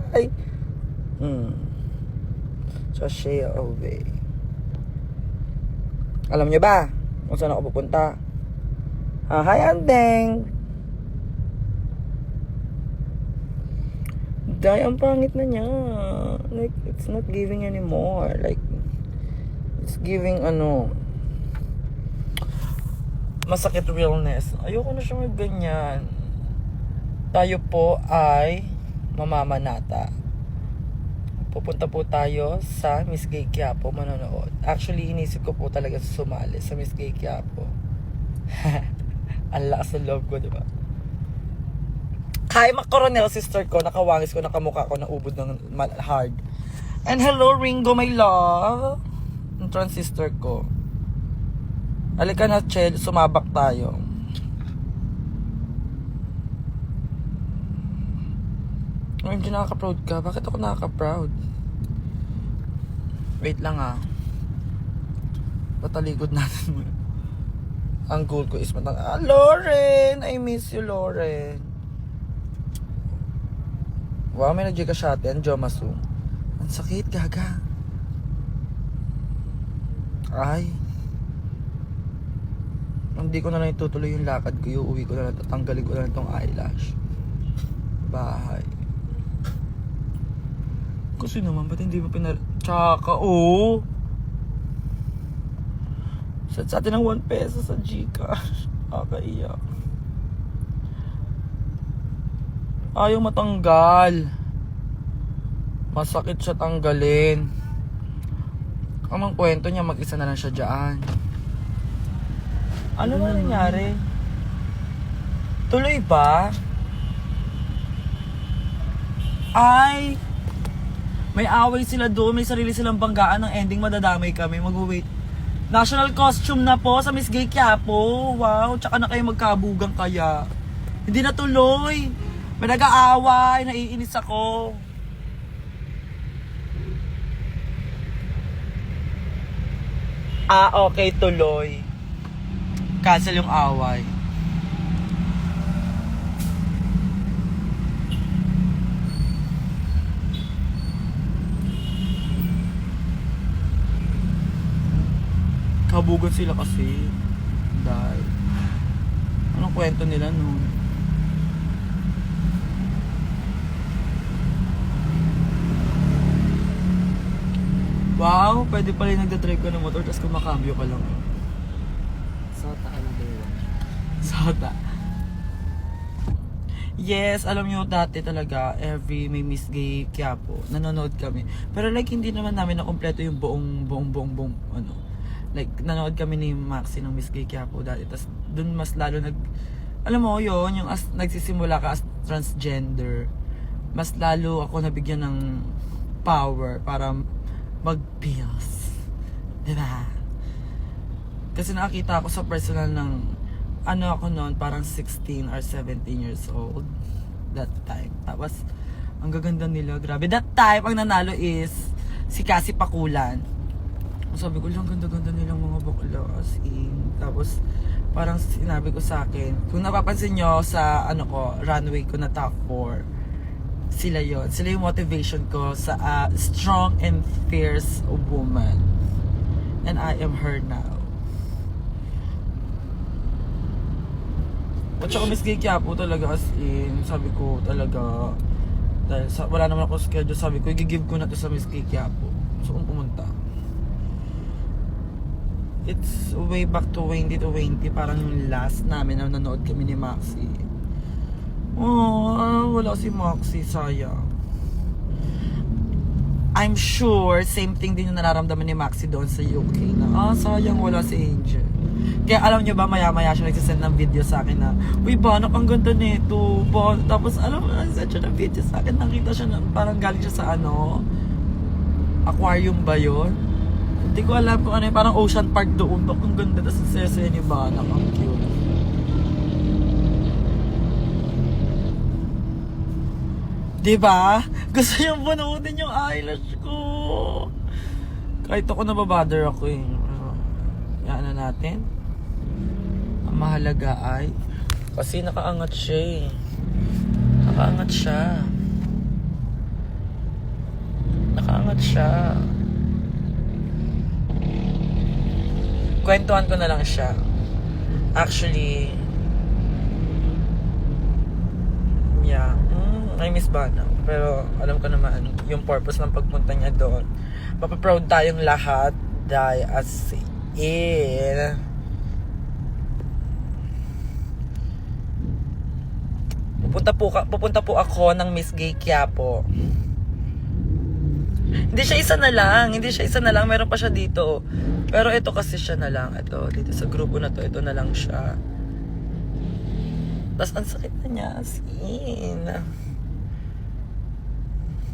Hi! Sashay away. Alam nyo ba kung saan ako pupunta? Hi, Andeng! Day, ang pangit na niya. Like, it's not giving anymore. Like, it's giving masakit realness. Ayoko na siya ganyan. Tayo po ay mamamanata. Pupunta po tayo sa Miss Gay Quiapo manonood. Actually, inisip ko po talaga sumali sa Miss Gay Quiapo. Ang lakas ng love ko, diba? Hi, Coronel sister ko, nakawangis ko, nakamukha ko, naubod ng hard. And hello, Ringo, my love. Ang transistor ko. Halika na, Chel, sumabak tayo. Ay, hindi nakaka-proud ka. Bakit ako nakaka-proud? Wait lang pataligod natin mo. Ang goal ko is Lauren! I miss you, Lauren. Wow, may nag-jika shot yan, Jomasu. Ang sakit, gaga. Ay. Hindi ko na lang itutuloy yung lakad ko. Uuwi ko na lang, tatanggalin ko na lang itong eyelash. Bahay. Kasi naman, ba't hindi mo Tsaka, Set sa atin ng 1 peso sa Gcash. Kakaiyak. Ayaw matanggal. Masakit siya tanggalin. Ang kwento niya, mag-isa na lang siya dyan. Ano na nangyari? Tuloy ba? Ay! May away sila doon, may sarili silang banggaan. Ng ending, madadamay kami. Mag-wait. National costume na po sa Miss Gay Quiapo. Wow, tsaka na kayo magkabugang kaya. Hindi na tuloy. May nag-aaway, naiinis ako. Okay, tuloy. Cancel yung away. Kabugan sila kasi. Dahil anong kwento nila nun? Wow, pwede pala yung nagdadrive ka ng motor tapos kumakambyo ka lang. Sota ka na ba? Sota. Yes, alam nyo dati talaga, every may Miss Gay Quiapo, nanonood kami. Pero like, hindi naman namin nakompleto yung buong like, nanonood kami ni Maxi ng Miss Gay Quiapo dati. Tapos dun mas lalo alam mo yun, yung nagsisimula ka as transgender, mas lalo ako nabigyan ng power para mag-pills. Diba? Kasi nakakita ako sa personal ng ako noon, parang 16 or 17 years old that time. Tapos ang gaganda nila, grabe. That time ang nanalo is si Cassie Pakulan. Sabi ko lang, ganda-ganda nilang mga bakla as in. Tapos parang sinabi ko sa akin, kung napapansin nyo sa runway ko na top 4, sila yon. Sila yung motivation ko sa strong and fierce woman. And I am her now. At saka Miss Gay Quiapo talaga as in, sabi ko talaga, dahil wala naman ako schedule, sabi ko, i-give ko na to sa Miss Gay Quiapo. So kung pumunta. It's way back to 2020, parang yung last namin na nanood kami ni Maxi. Wala si Maxi, sayang. I'm sure, same thing din yung nararamdaman ni Maxi doon sa UK na, sayang wala si Angel. Kaya alam nyo ba, maya-maya siya nagsisend ng video sa akin na, uy, Banak, ang ganda nito. Tapos, alam mo, nagsisend siya ng video sa akin. Nakita siya na parang galing siya sa aquarium ba yun? Hindi ko alam kung ano yun, parang Ocean Park doon. Ang ganda, tapos ang sese ni Banak, ang cute. Diba? Gusto niyang bunutin yung eyelash ko. Kahit ako nababother ako eh. Yan na natin. Ang mahalaga ay kasi nakaangat siya eh. Nakaangat siya. nanonood siya. Kwentuhan ko na lang siya. Actually, yeah, I miss Banaw. Pero alam ko naman, yung purpose ng pagpunta niya doon. Mapaproud tayong lahat dahil as in. Pupunta po ako ng Miss Gay Quiapo. Hindi siya isa na lang. Meron pa siya dito. Pero ito kasi siya na lang. Ito, dito sa grupo na to, ito na lang siya. Tapos ang sakit na niya, as in.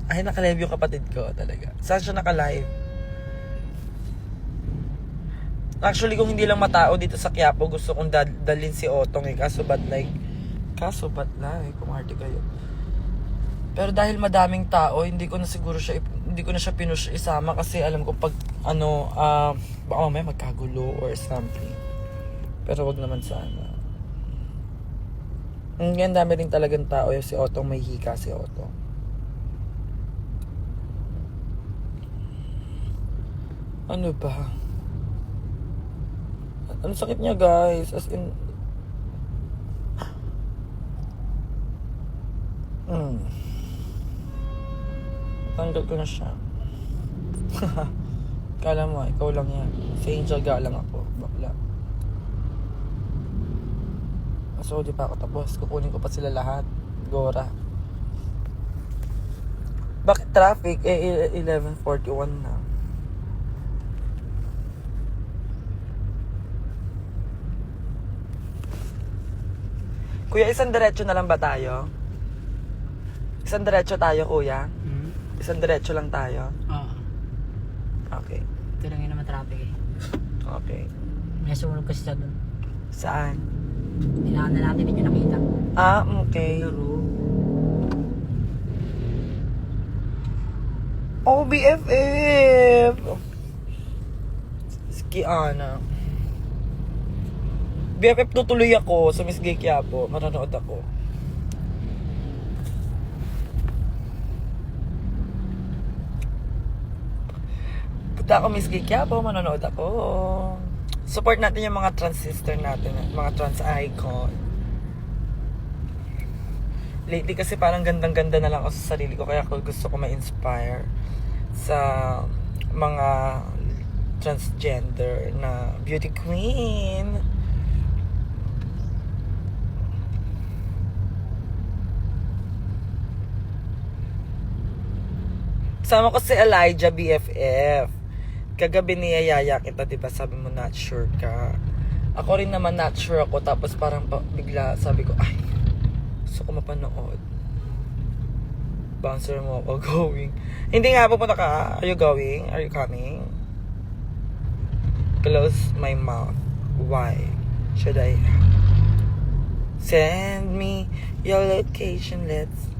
Ay, naka-live yung kapatid ko talaga. Saan siya naka-live? Actually, kung hindi lang matao dito sa Quiapo, gusto kong dalhin si Otong eh. Kaso ba't kumarte kayo. Pero dahil madaming tao, hindi ko na siya pinush isama kasi alam ko pag baka mamaya magkagulo or something. Pero wag naman sana. Ang dami rin talagang tao yung si Otong, may hika si Otong. Ano ba? Ano sakit niya guys? As in, tanggal ko na siya. Kala mo, ikaw lang yan. Si Angel galang ako. Bakla. So, di pa ako tapos. Kukunin ko pa sila lahat. Gora. Bakit traffic? 11:41 na. Kuya, isang diretso na lang ba tayo? Isang diretso tayo, kuya? Isang diretso lang tayo? Oo. Okay. Ito lang yun naman traffic eh. Okay. May sumunod kasi sa doon. Saan? Kailangan na natin hindi nyo nakita. Okay. Oh, BFF! Si Kiana. BFF, tutuloy ako sa Miss Gay Quiapo. Manonood ako. Punta ako Miss Gay Quiapo, manonood ako. Support natin yung mga trans sister natin, mga trans icon. Lately kasi parang gandang-ganda na lang ako sa sarili ko, kaya ako gusto ko ma-inspire sa mga transgender na beauty queen. Sama ko si Elijah, BFF. Kagabi niyayaya kita, diba? Sabi mo not sure ka. Ako rin naman not sure ako. Tapos parang bigla sabi ko, ay, gusto ko mapanood. Bouncer mo ako, going. Hindi nga, pupunta ka. Are you going? Are you coming? Close my mouth. Why should I? Send me your location, let's.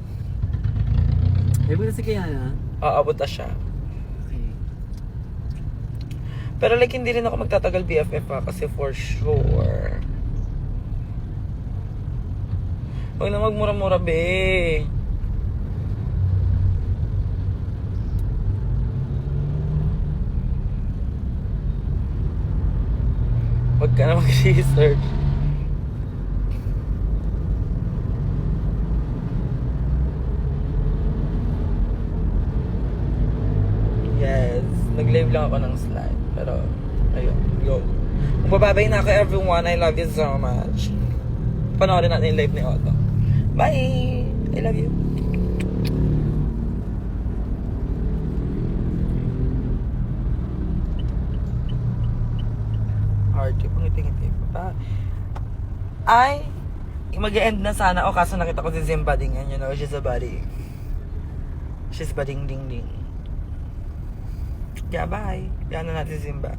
May buta si Kiana. Aabot na siya. Okay. Pero like, hindi rin ako magtatagal BFF ha, kasi for sure. Huwag na magmura-mura, be. Huwag ka na mag-research. Yes, nag-live lang ako ng slide. Pero, ayun, go. Magbababay na ako everyone. I love you so much. Panoorin natin yung live ni Otto. Bye! I love you. Hearty, pangiti-ngiti pa. Ay! Mag-end na sana ako kaso nakita ko si Zim Bading yan. You know, she's a buddy. She's bading ding ding. Yeah, bye. Yan na natin Zimba.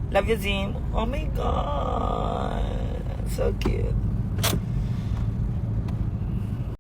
Love you, Zim. Oh my God. So cute.